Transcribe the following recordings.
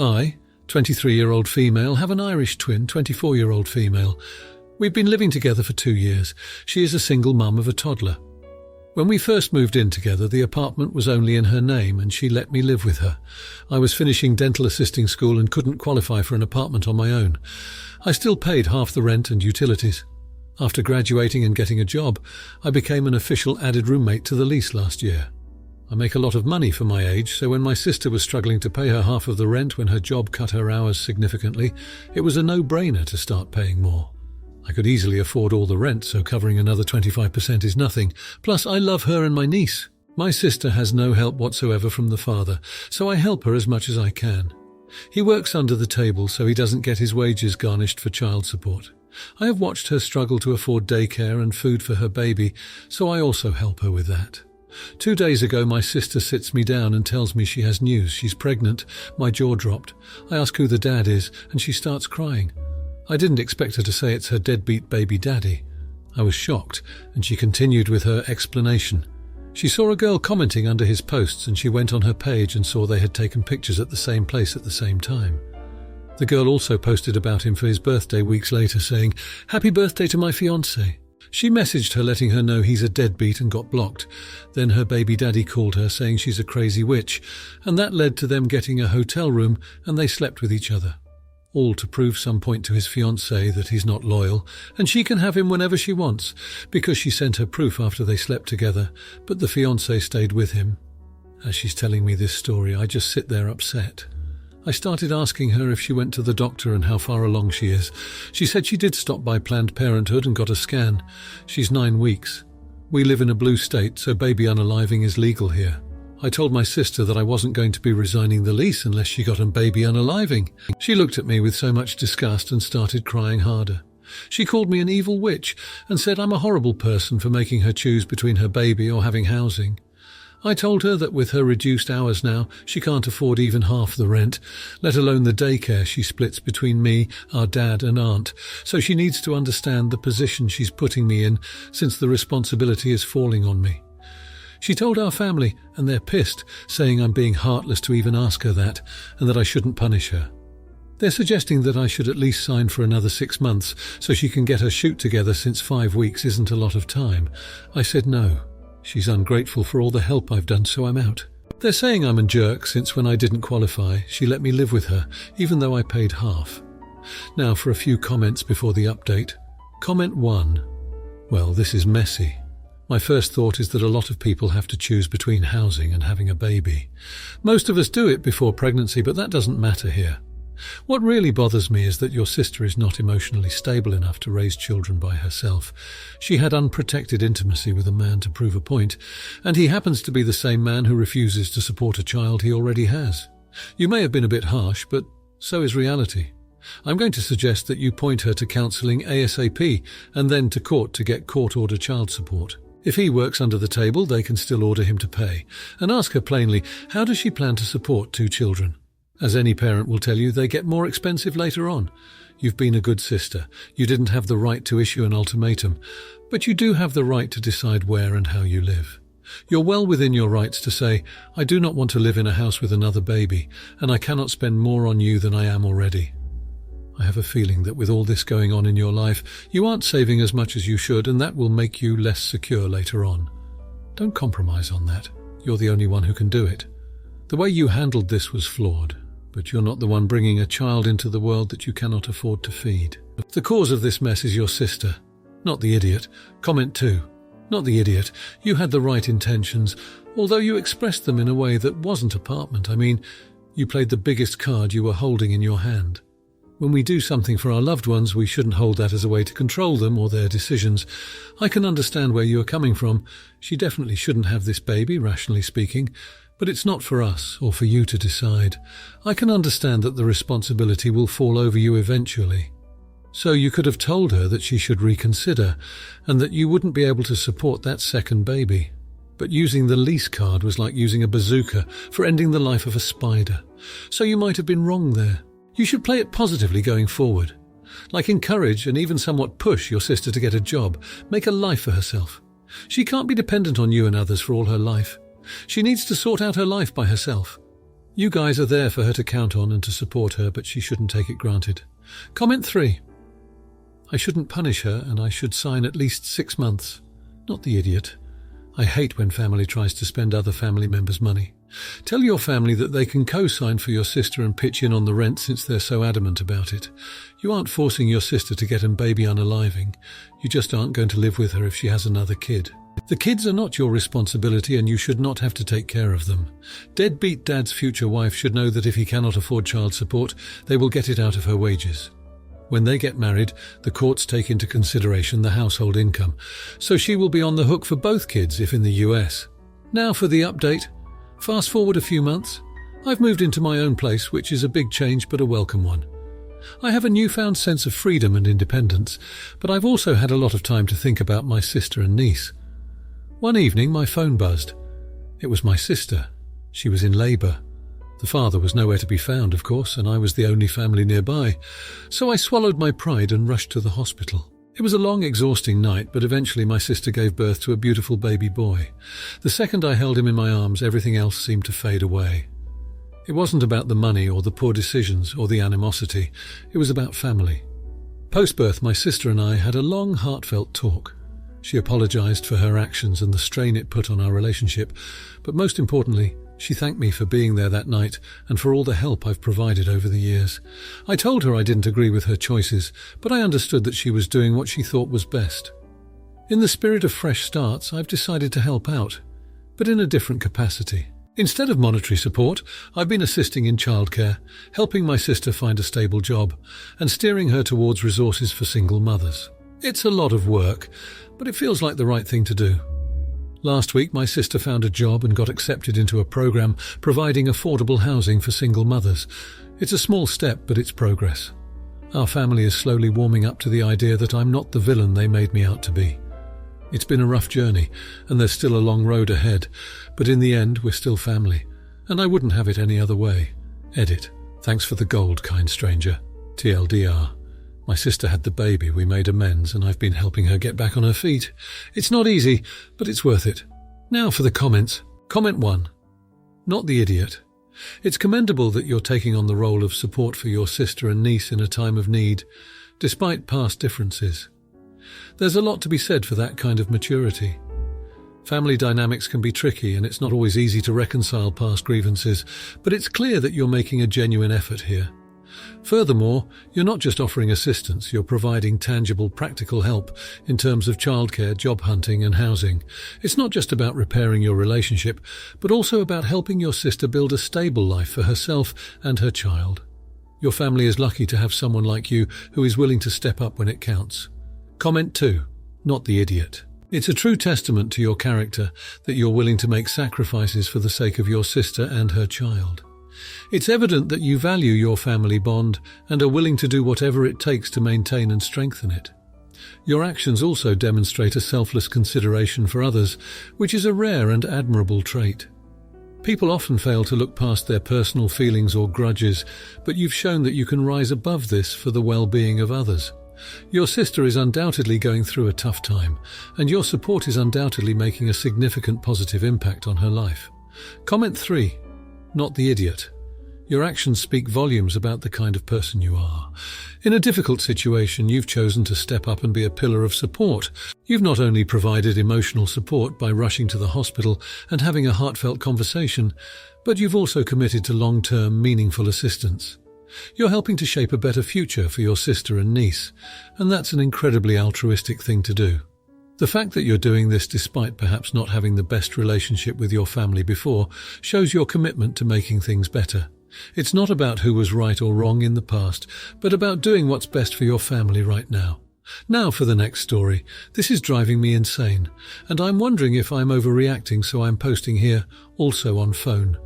I, 23-year-old female, have an Irish twin, 24-year-old female. We've been living together for 2 years. She is a single mum of a toddler. When we first moved in together, the apartment was only in her name and she let me live with her. I was finishing dental assisting school and couldn't qualify for an apartment on my own. I still paid half the rent and utilities. After graduating and getting a job, I became an official added roommate to the lease last year. I make a lot of money for my age, so when my sister was struggling to pay her half of the rent when her job cut her hours significantly, it was a no-brainer to start paying more. I could easily afford all the rent, so covering another 25% is nothing. Plus, I love her and my niece. My sister has no help whatsoever from the father, so I help her as much as I can. He works under the table, so he doesn't get his wages garnished for child support. I have watched her struggle to afford daycare and food for her baby, so I also help her with that. 2 days ago, my sister sits me down and tells me she has news. She's pregnant. My jaw dropped. I ask who the dad is, and she starts crying. I didn't expect her to say it's her deadbeat baby daddy. I was shocked, and she continued with her explanation. She saw a girl commenting under his posts, and she went on her page and saw they had taken pictures at the same place at the same time. The girl also posted about him for his birthday weeks later, saying, "Happy birthday to my fiancé." She messaged her letting her know he's a deadbeat and got blocked. Then her baby daddy called her saying she's a crazy witch, and that led to them getting a hotel room and they slept with each other. All to prove some point to his fiancée that he's not loyal, and she can have him whenever she wants, because she sent her proof after they slept together, but the fiancé stayed with him. As she's telling me this story, I just sit there upset. I started asking her if she went to the doctor and how far along she is. She said she did stop by Planned Parenthood and got a scan. She's 9 weeks. We live in a blue state, so baby unaliving is legal here. I told my sister that I wasn't going to be resigning the lease unless she got a baby unaliving. She looked at me with so much disgust and started crying harder. She called me an evil witch and said I'm a horrible person for making her choose between her baby or having housing. I told her that with her reduced hours now, she can't afford even half the rent, let alone the daycare she splits between me, our dad and aunt, so she needs to understand the position she's putting me in since the responsibility is falling on me. She told our family, and they're pissed, saying I'm being heartless to even ask her that, and that I shouldn't punish her. They're suggesting that I should at least sign for another 6 months so she can get her shoot together since 5 weeks isn't a lot of time. I said no. She's ungrateful for all the help I've done, so I'm out. They're saying I'm a jerk since when I didn't qualify, she let me live with her, even though I paid half. Now for a few comments before the update. Comment 1. Well, this is messy. My first thought is that a lot of people have to choose between housing and having a baby. Most of us do it before pregnancy, but that doesn't matter here. What really bothers me is that your sister is not emotionally stable enough to raise children by herself. She had unprotected intimacy with a man to prove a point, and he happens to be the same man who refuses to support a child he already has. You may have been a bit harsh, but so is reality. I'm going to suggest that you point her to counselling ASAP and then to court to get court-order child support. If he works under the table, they can still order him to pay. And ask her plainly, how does she plan to support 2 children? As any parent will tell you, they get more expensive later on. You've been a good sister. You didn't have the right to issue an ultimatum, but you do have the right to decide where and how you live. You're well within your rights to say, I do not want to live in a house with another baby, and I cannot spend more on you than I am already. I have a feeling that with all this going on in your life, you aren't saving as much as you should, and that will make you less secure later on. Don't compromise on that. You're the only one who can do it. The way you handled this was flawed. But you're not the one bringing a child into the world that you cannot afford to feed. The cause of this mess is your sister, not the idiot. Comment 2. Not the idiot. You had the right intentions, although you expressed them in a way that wasn't apartment. I mean, you played the biggest card you were holding in your hand. When we do something for our loved ones, we shouldn't hold that as a way to control them or their decisions. I can understand where you are coming from. She definitely shouldn't have this baby, rationally speaking. But it's not for us or for you to decide. I can understand that the responsibility will fall over you eventually. So you could have told her that she should reconsider and that you wouldn't be able to support that second baby. But using the lease card was like using a bazooka for ending the life of a spider. So you might have been wrong there. You should play it positively going forward. Like encourage and even somewhat push your sister to get a job, make a life for herself. She can't be dependent on you and others for all her life. She needs to sort out her life by herself. You guys are there for her to count on and to support her, but she shouldn't take it granted. Comment 3. I shouldn't punish her and I should sign at least 6 months. Not the idiot. I hate when family tries to spend other family members' money. Tell your family that they can co-sign for your sister and pitch in on the rent since they're so adamant about it. You aren't forcing your sister to get a baby unaliving. You just aren't going to live with her if she has another kid. The kids are not your responsibility and you should not have to take care of them. Deadbeat dad's future wife should know that if he cannot afford child support, they will get it out of her wages. When they get married, the courts take into consideration the household income, so she will be on the hook for both kids if in the US. Now for the update. Fast forward a few months. I've moved into my own place, which is a big change but a welcome one. I have a newfound sense of freedom and independence, but I've also had a lot of time to think about my sister and niece. One evening my phone buzzed. It was my sister. She was in labour. The father was nowhere to be found, of course, and I was the only family nearby, so I swallowed my pride and rushed to the hospital. It was a long, exhausting night, but eventually my sister gave birth to a beautiful baby boy. The second I held him in my arms, everything else seemed to fade away. It wasn't about the money or the poor decisions or the animosity. It was about family. Post-birth, my sister and I had a long, heartfelt talk. She apologised for her actions and the strain it put on our relationship, but most importantly, she thanked me for being there that night and for all the help I've provided over the years. I told her I didn't agree with her choices, but I understood that she was doing what she thought was best. In the spirit of fresh starts, I've decided to help out, but in a different capacity. Instead of monetary support, I've been assisting in childcare, helping my sister find a stable job, and steering her towards resources for single mothers. It's a lot of work, but it feels like the right thing to do. Last week, my sister found a job and got accepted into a program providing affordable housing for single mothers. It's a small step, but it's progress. Our family is slowly warming up to the idea that I'm not the villain they made me out to be. It's been a rough journey, and there's still a long road ahead, but in the end, we're still family, and I wouldn't have it any other way. Edit. Thanks for the gold, kind stranger. TLDR. My sister had the baby, we made amends, and I've been helping her get back on her feet. It's not easy, but it's worth it. Now for the comments. Comment 1. Not the idiot. It's commendable that you're taking on the role of support for your sister and niece in a time of need, despite past differences. There's a lot to be said for that kind of maturity. Family dynamics can be tricky, and it's not always easy to reconcile past grievances, but it's clear that you're making a genuine effort here. Furthermore, you're not just offering assistance, you're providing tangible, practical help in terms of childcare, job hunting and housing. It's not just about repairing your relationship, but also about helping your sister build a stable life for herself and her child. Your family is lucky to have someone like you who is willing to step up when it counts. Comment 2. Not the idiot. It's a true testament to your character that you're willing to make sacrifices for the sake of your sister and her child. It's evident that you value your family bond and are willing to do whatever it takes to maintain and strengthen it. Your actions also demonstrate a selfless consideration for others, which is a rare and admirable trait. People often fail to look past their personal feelings or grudges, but you've shown that you can rise above this for the well-being of others. Your sister is undoubtedly going through a tough time, and your support is undoubtedly making a significant positive impact on her life. Comment 3. Not the idiot. Your actions speak volumes about the kind of person you are. In a difficult situation, you've chosen to step up and be a pillar of support. You've not only provided emotional support by rushing to the hospital and having a heartfelt conversation, but you've also committed to long-term, meaningful assistance. You're helping to shape a better future for your sister and niece, and that's an incredibly altruistic thing to do. The fact that you're doing this despite perhaps not having the best relationship with your family before shows your commitment to making things better. It's not about who was right or wrong in the past, but about doing what's best for your family right now. Now for the next story. This is driving me insane, and I'm wondering if I'm overreacting, so I'm posting here, also on phone.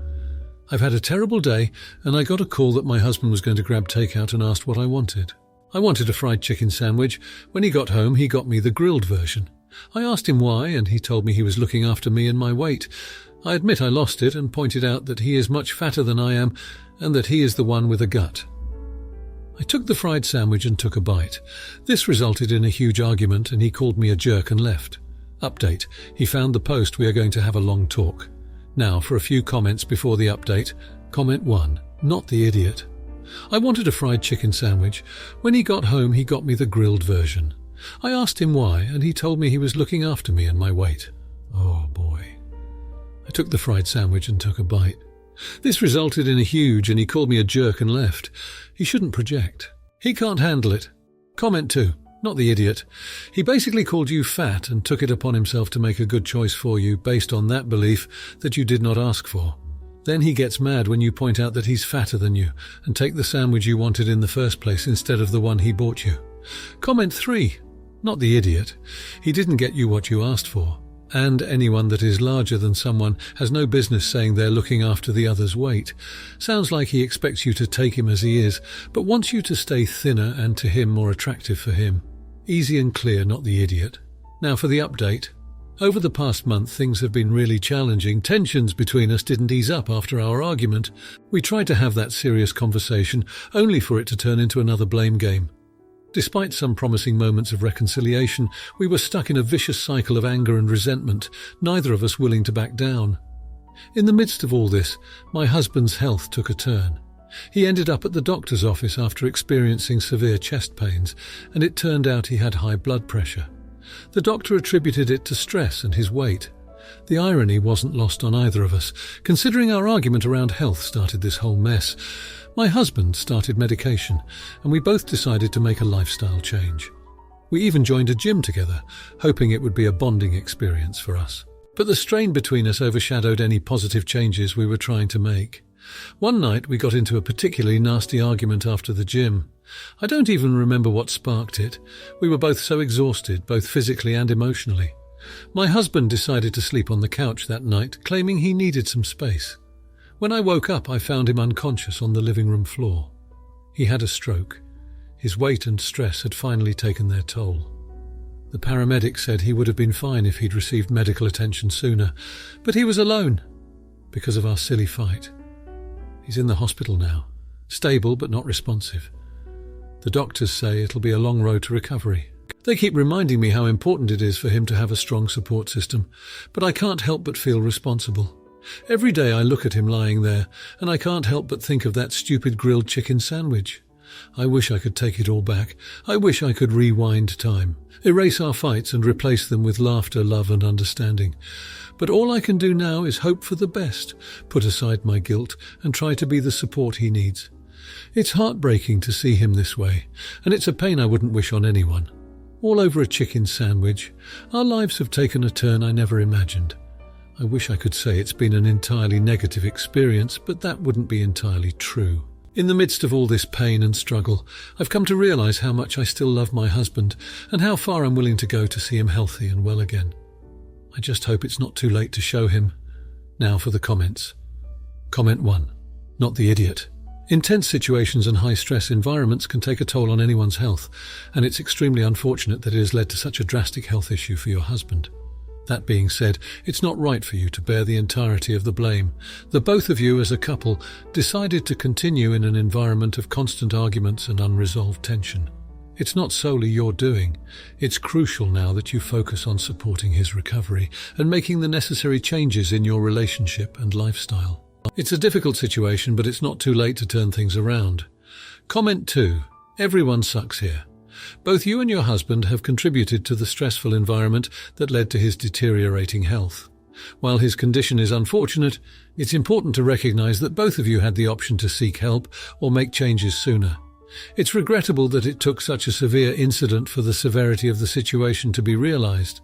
I've had a terrible day, and I got a call that my husband was going to grab takeout and asked what I wanted. I wanted a fried chicken sandwich. When he got home, he got me the grilled version. I asked him why, and he told me he was looking after me and my weight. I admit I lost it and pointed out that he is much fatter than I am and that he is the one with a gut. I took the fried sandwich and took a bite. This resulted in a huge argument and he called me a jerk and left. Update. He found the post. We are going to have a long talk. Now for a few comments before the update. Comment 1. Not the idiot. I wanted a fried chicken sandwich. When he got home, he got me the grilled version. I asked him why, and he told me he was looking after me and my weight. Oh boy. I took the fried sandwich and took a bite. This resulted in a huge, and he called me a jerk and left. He shouldn't project. He can't handle it. Comment 2. Not the idiot. He basically called you fat and took it upon himself to make a good choice for you based on that belief that you did not ask for. Then he gets mad when you point out that he's fatter than you and take the sandwich you wanted in the first place instead of the one he bought you. Comment 3. Not the idiot. He didn't get you what you asked for. And anyone that is larger than someone has no business saying they're looking after the other's weight. Sounds like he expects you to take him as he is, but wants you to stay thinner and to him more attractive for him. Easy and clear, not the idiot. Now for the update. Over the past month, things have been really challenging. Tensions between us didn't ease up after our argument. We tried to have that serious conversation, only for it to turn into another blame game. Despite some promising moments of reconciliation, we were stuck in a vicious cycle of anger and resentment, neither of us willing to back down. In the midst of all this, my husband's health took a turn. He ended up at the doctor's office after experiencing severe chest pains, and it turned out he had high blood pressure. The doctor attributed it to stress and his weight. The irony wasn't lost on either of us, considering our argument around health started this whole mess. My husband started medication, and we both decided to make a lifestyle change. We even joined a gym together, hoping it would be a bonding experience for us. But the strain between us overshadowed any positive changes we were trying to make. One night we got into a particularly nasty argument after the gym. I don't even remember what sparked it. We were both so exhausted, both physically and emotionally. My husband decided to sleep on the couch that night, claiming he needed some space. When I woke up, I found him unconscious on the living room floor. He had a stroke. His weight and stress had finally taken their toll. The paramedic said he would have been fine if he'd received medical attention sooner, but he was alone because of our silly fight. He's in the hospital now, stable but not responsive. The doctors say it'll be a long road to recovery. They keep reminding me how important it is for him to have a strong support system, but I can't help but feel responsible. Every day I look at him lying there, and I can't help but think of that stupid grilled chicken sandwich. I wish I could take it all back. I wish I could rewind time, erase our fights and replace them with laughter, love and understanding. But all I can do now is hope for the best, put aside my guilt, and try to be the support he needs. It's heartbreaking to see him this way, and it's a pain I wouldn't wish on anyone. All over a chicken sandwich. Our lives have taken a turn I never imagined. I wish I could say it's been an entirely negative experience, but that wouldn't be entirely true. In the midst of all this pain and struggle, I've come to realize how much I still love my husband and how far I'm willing to go to see him healthy and well again. I just hope it's not too late to show him. Now for the comments. Comment 1. Not the idiot. Intense situations and high-stress environments can take a toll on anyone's health, and it's extremely unfortunate that it has led to such a drastic health issue for your husband. That being said, it's not right for you to bear the entirety of the blame. The both of you as a couple decided to continue in an environment of constant arguments and unresolved tension. It's not solely your doing. It's crucial now that you focus on supporting his recovery and making the necessary changes in your relationship and lifestyle. It's a difficult situation, but it's not too late to turn things around. Comment 2. Everyone sucks here. Both you and your husband have contributed to the stressful environment that led to his deteriorating health. While his condition is unfortunate, it's important to recognize that both of you had the option to seek help or make changes sooner. It's regrettable that it took such a severe incident for the severity of the situation to be realized.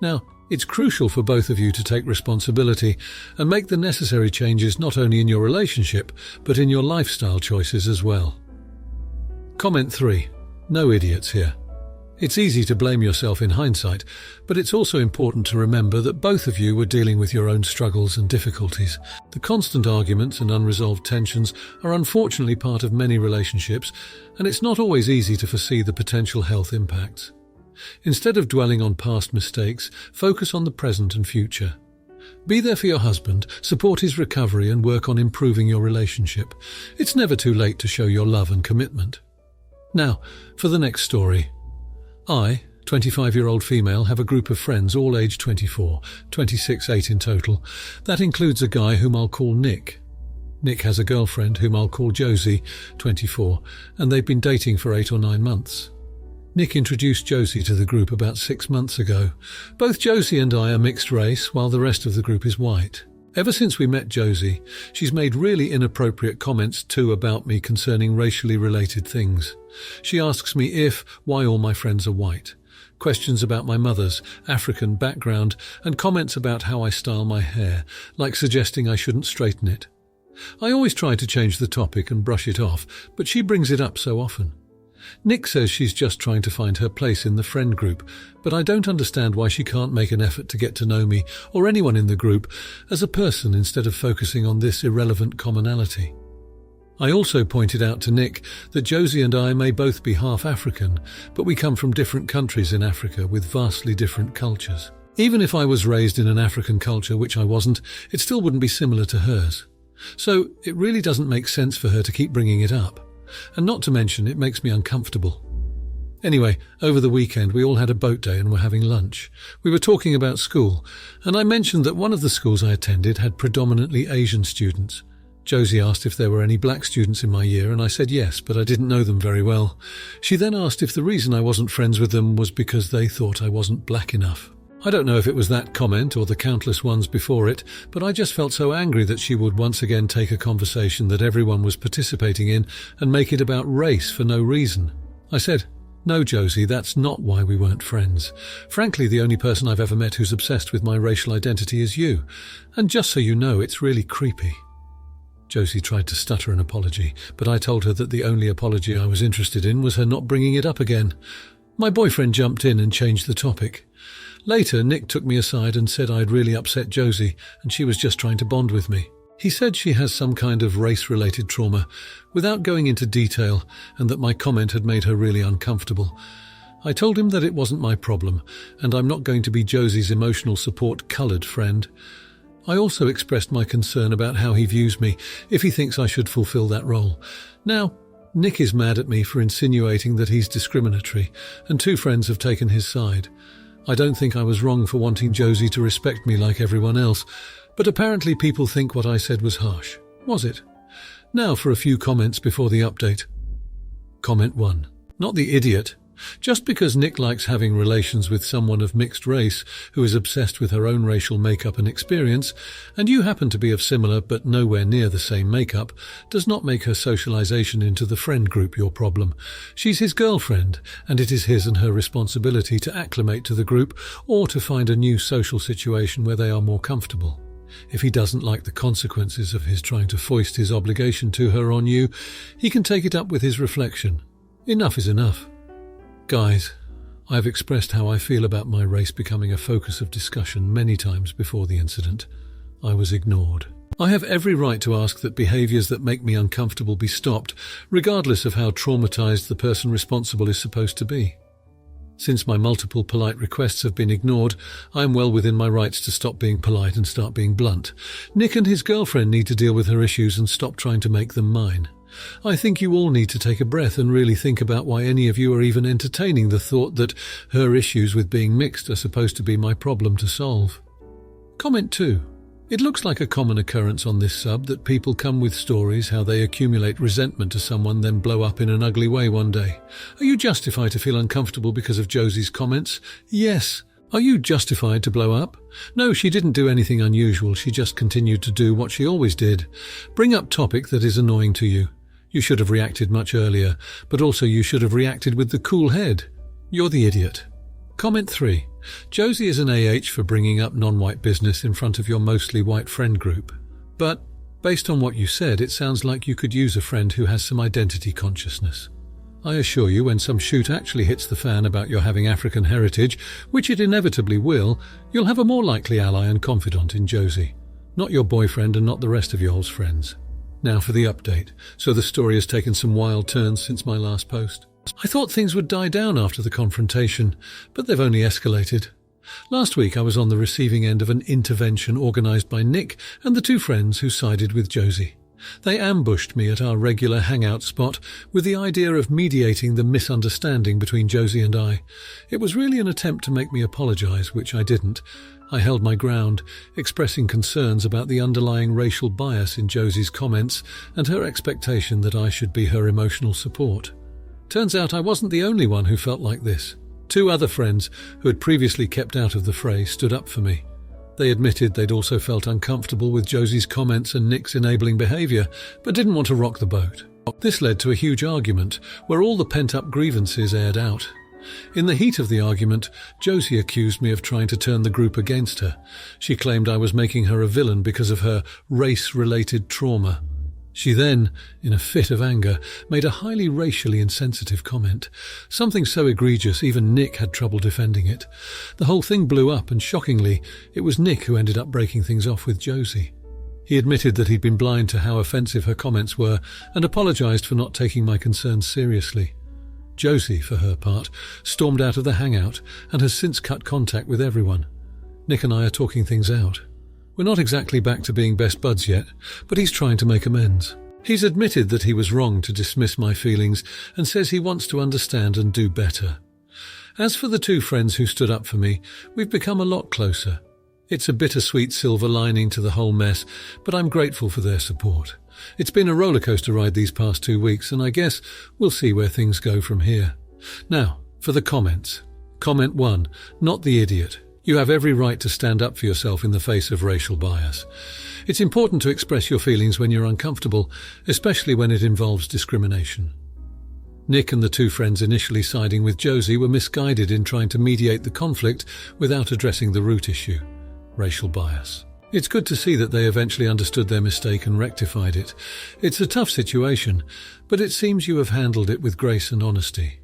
Now, it's crucial for both of you to take responsibility and make the necessary changes not only in your relationship, but in your lifestyle choices as well. Comment 3. No idiots here. It's easy to blame yourself in hindsight, but it's also important to remember that both of you were dealing with your own struggles and difficulties. The constant arguments and unresolved tensions are unfortunately part of many relationships, and it's not always easy to foresee the potential health impacts. Instead of dwelling on past mistakes, focus on the present and future. Be there for your husband, support his recovery, and work on improving your relationship. It's never too late to show your love and commitment. Now, for the next story. I, 25-year-old female, have a group of friends, all aged 24, 26, 8 in total. That includes a guy whom I'll call Nick. Nick has a girlfriend whom I'll call Josie, 24, and they've been dating for 8 or 9 months. Nick introduced Josie to the group about 6 months ago. Both Josie and I are mixed race, while the rest of the group is white. Ever since we met Josie, she's made really inappropriate comments too about me concerning racially related things. She asks me why all my friends are white. Questions about my mother's African background and comments about how I style my hair, like suggesting I shouldn't straighten it. I always try to change the topic and brush it off, but she brings it up so often. Nick says she's just trying to find her place in the friend group, but I don't understand why she can't make an effort to get to know me, or anyone in the group, as a person instead of focusing on this irrelevant commonality. I also pointed out to Nick that Josie and I may both be half African, but we come from different countries in Africa with vastly different cultures. Even if I was raised in an African culture, which I wasn't, it still wouldn't be similar to hers. So it really doesn't make sense for her to keep bringing it up. And not to mention, it makes me uncomfortable. Anyway, over the weekend we all had a boat day and were having lunch. We were talking about school, and I mentioned that one of the schools I attended had predominantly Asian students. Josie asked if there were any black students in my year, and I said yes, but I didn't know them very well. She then asked if the reason I wasn't friends with them was because they thought I wasn't black enough. I don't know if it was that comment or the countless ones before it, but I just felt so angry that she would once again take a conversation that everyone was participating in and make it about race for no reason. I said, "No, Josie, that's not why we weren't friends. Frankly, the only person I've ever met who's obsessed with my racial identity is you. And just so you know, it's really creepy." Josie tried to stutter an apology, but I told her that the only apology I was interested in was her not bringing it up again. My boyfriend jumped in and changed the topic. Later, Nick took me aside and said I'd really upset Josie and she was just trying to bond with me. He said she has some kind of race-related trauma, without going into detail, and that my comment had made her really uncomfortable. I told him that it wasn't my problem, and I'm not going to be Josie's emotional support coloured friend. I also expressed my concern about how he views me, if he thinks I should fulfil that role. Now, Nick is mad at me for insinuating that he's discriminatory, and 2 friends have taken his side. I don't think I was wrong for wanting Josie to respect me like everyone else, but apparently people think what I said was harsh. Was it? Now for a few comments before the update. Comment 1. Not the idiot. Just because Nick likes having relations with someone of mixed race who is obsessed with her own racial makeup and experience, and you happen to be of similar but nowhere near the same makeup, does not make her socialization into the friend group your problem. She's his girlfriend, and it is his and her responsibility to acclimate to the group or to find a new social situation where they are more comfortable. If he doesn't like the consequences of his trying to foist his obligation to her on you, he can take it up with his reflection. Enough is enough. Guys, I've expressed how I feel about my race becoming a focus of discussion many times before the incident. I was ignored. I have every right to ask that behaviours that make me uncomfortable be stopped, regardless of how traumatised the person responsible is supposed to be. Since my multiple polite requests have been ignored, I am well within my rights to stop being polite and start being blunt. Nick and his girlfriend need to deal with her issues and stop trying to make them mine. I think you all need to take a breath and really think about why any of you are even entertaining the thought that her issues with being mixed are supposed to be my problem to solve. Comment 2. It looks like a common occurrence on this sub that people come with stories how they accumulate resentment to someone then blow up in an ugly way one day. Are you justified to feel uncomfortable because of Josie's comments? Yes. Are you justified to blow up? No, she didn't do anything unusual. She just continued to do what she always did. Bring up topic that is annoying to you. You should have reacted much earlier, but also you should have reacted with the cool head. You're the idiot. Comment 3. Josie is an AH for bringing up non-white business in front of your mostly white friend group. But, based on what you said, it sounds like you could use a friend who has some identity consciousness. I assure you, when some shoot actually hits the fan about your having African heritage, which it inevitably will, you'll have a more likely ally and confidant in Josie. Not your boyfriend and not the rest of y'all's friends. Now for the update. So the story has taken some wild turns since my last post. I thought things would die down after the confrontation, but they've only escalated. Last week I was on the receiving end of an intervention organised by Nick and the 2 friends who sided with Josie. They ambushed me at our regular hangout spot with the idea of mediating the misunderstanding between Josie and I. It was really an attempt to make me apologize, which I didn't. I held my ground, expressing concerns about the underlying racial bias in Josie's comments and her expectation that I should be her emotional support. Turns out I wasn't the only one who felt like this. 2 other friends, who had previously kept out of the fray, stood up for me. They admitted they'd also felt uncomfortable with Josie's comments and Nick's enabling behaviour, but didn't want to rock the boat. This led to a huge argument, where all the pent-up grievances aired out. In the heat of the argument, Josie accused me of trying to turn the group against her. She claimed I was making her a villain because of her race-related trauma. She then, in a fit of anger, made a highly racially insensitive comment. Something so egregious even Nick had trouble defending it. The whole thing blew up, and shockingly, it was Nick who ended up breaking things off with Josie. He admitted that he'd been blind to how offensive her comments were and apologised for not taking my concerns seriously. Josie, for her part, stormed out of the hangout and has since cut contact with everyone. Nick and I are talking things out. We're not exactly back to being best buds yet, but he's trying to make amends. He's admitted that he was wrong to dismiss my feelings and says he wants to understand and do better. As for the 2 friends who stood up for me, we've become a lot closer. It's a bittersweet silver lining to the whole mess, but I'm grateful for their support. It's been a rollercoaster ride these past 2 weeks, and I guess we'll see where things go from here. Now, for the comments. Comment 1, not the idiot. You have every right to stand up for yourself in the face of racial bias. It's important to express your feelings when you're uncomfortable, especially when it involves discrimination. Nick and the 2 friends initially siding with Josie were misguided in trying to mediate the conflict without addressing the root issue, racial bias. It's good to see that they eventually understood their mistake and rectified it. It's a tough situation, but it seems you have handled it with grace and honesty.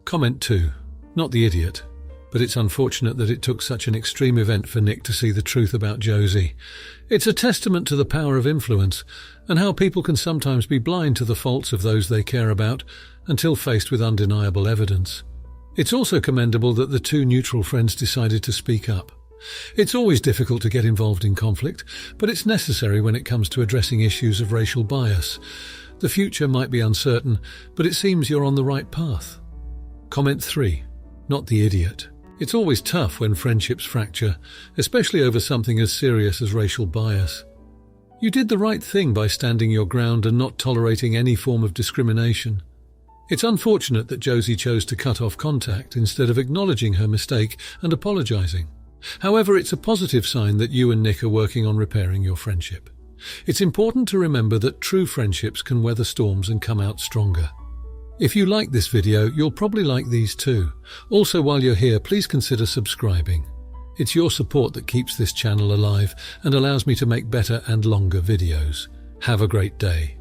Comment 2, not the idiot. But it's unfortunate that it took such an extreme event for Nick to see the truth about Josie. It's a testament to the power of influence and how people can sometimes be blind to the faults of those they care about until faced with undeniable evidence. It's also commendable that the 2 neutral friends decided to speak up. It's always difficult to get involved in conflict, but it's necessary when it comes to addressing issues of racial bias. The future might be uncertain, but it seems you're on the right path. Comment 3, not the idiot. It's always tough when friendships fracture, especially over something as serious as racial bias. You did the right thing by standing your ground and not tolerating any form of discrimination. It's unfortunate that Josie chose to cut off contact instead of acknowledging her mistake and apologising. However, it's a positive sign that you and Nick are working on repairing your friendship. It's important to remember that true friendships can weather storms and come out stronger. If you like this video, you'll probably like these too. Also, while you're here, please consider subscribing. It's your support that keeps this channel alive and allows me to make better and longer videos. Have a great day.